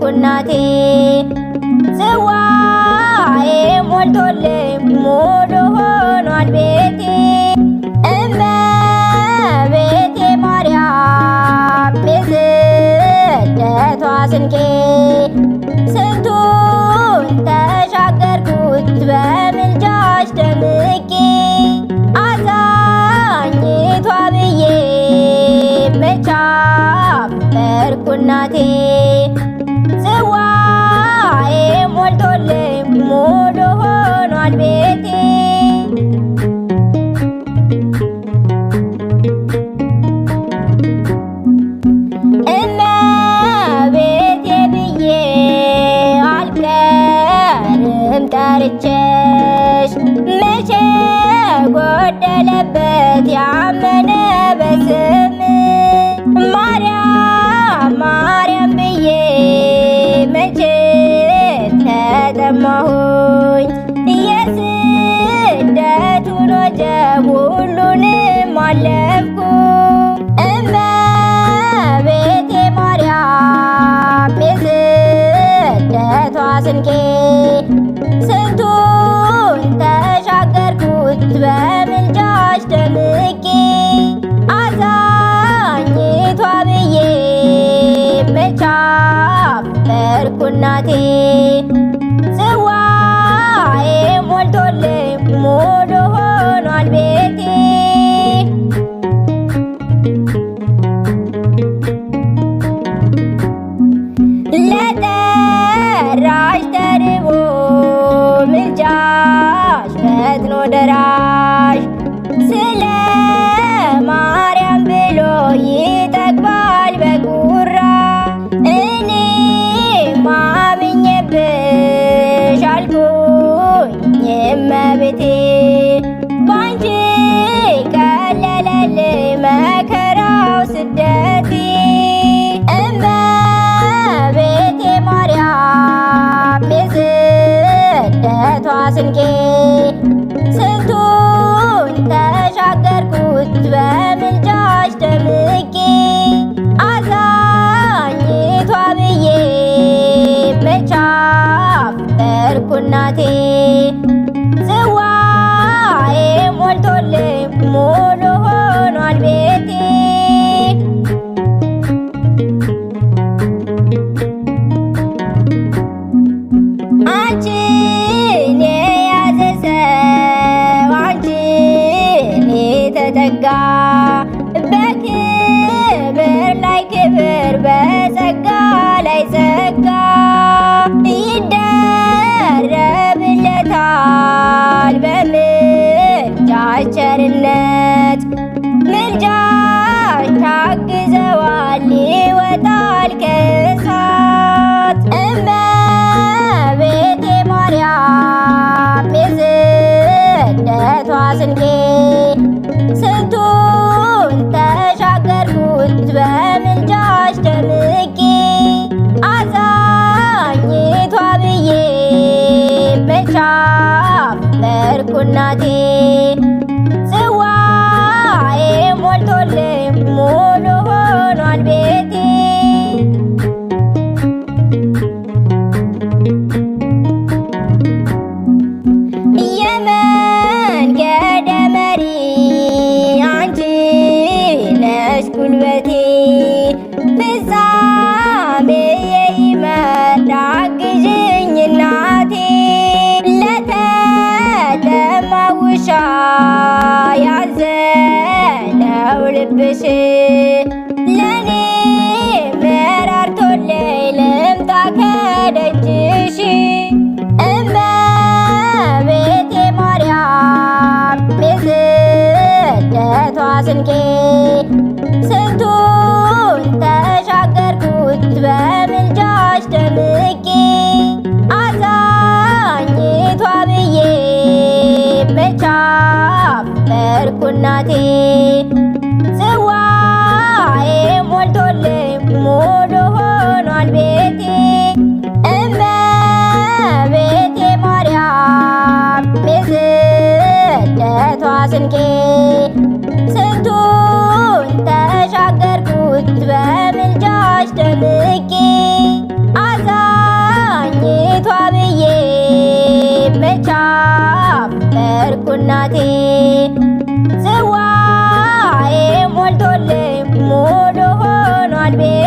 እናቴ ጽዋዬ ሞልቶልኝ ሙሉ ሆኗል ቤቴ እመቤቴ ማርያም የስደቷ ስንቄ ስንቱን ተሻገርኩት በምልጃሽ ደምቄ አዛኝቷ ብዬ መች አፈርኩ እናቴ ጽዋዬ ሞልቶልኝ ሙሉ ሆኗል ቤቴ እመቤቴ ብዬ አልቀርም ጠርቼሽ መቼ ጎደለበት ያመነ በስምሽ ማርያም ማርያም ብዬ መቼ ተጠማሁኝ የስደቱን ወጀብ ሁሉንም አለፍኩ እመቤቴ ማርያም የስደቷ ስንቄ ስንቱን ተሻገርኩት በምልጃሽ ደምቄ አዛኝቷ ብዬ መች አፈርኩ እናቴ ጽዋዬ ሞልቶልኝ ሙሉ ሆኗል ቤቴ ለጠራሽ ተርቦ ምልጃሽ ፈጥኖ ደራሽ ስለ ማርያም ብሎ ይጠግባል በጉራ እኔ ማምኜብሽ አልኩኝ እመቤቴ ባንቺ ቀለለልኝ መከራው ስደቴ እመቤቴ ማርያም የስደቷ ስንቄ ስንቱን ተሻገርኩት በምልጃሽ ደምቄ አዛኝቷ ብዬ መች አፈርኩ እናቴ ጽዋዬ ሞልቶልኝ ሙሉ ሆኗል ቤቴ አንቺን የያዘ ሰው አንቺን የተጠጋ በክብር ላይ ክብር በጸጋ ላይ ጸጋ ይደረብለታል በምልጃሽ ቸርነት ምልጃሽ ታግዘዋል ይወጣል ከእሳት እመቤቴ ማርያም የስደቷ ስንቄ ስንቱን ተሻገርኩት በምልጃሽ ደምቄ አዛኝቷ ብዬ መች አፈርኩ እናቴ ጽዋዬ ሞልቶልኝ ሙሉ ሆኗል ቤቴ የመንገደ መሪ አንቺ ነሽ ጉልበቴ ፍጻሜዬ ይመር አግዥኝ እናቴ ለተጠማ ውሻ ያዘነው ልብሽ ለኔ መራርቶልኝ ልምጣ ከደጅሽ እመቤቴ ማርያም የስደቷ ስንቄ ስንቱን ተሻገርኩት በምልጃሽ ደምቄ አዛኝቷ ብዬ መች አፈርኩ እናቴ ጽዋዬ ሞልቶልኝ ሙሉ ሆኗል ቤቴ እመቤቴ ማርያም የስደቷ ስንቄ ስንቱን ተሻገርኩት በምልጃሽ ደምቄ አዛ እናቴ ጽዋዬ ሞልቶልኝ ሙሉ ሆኗል ቤቴ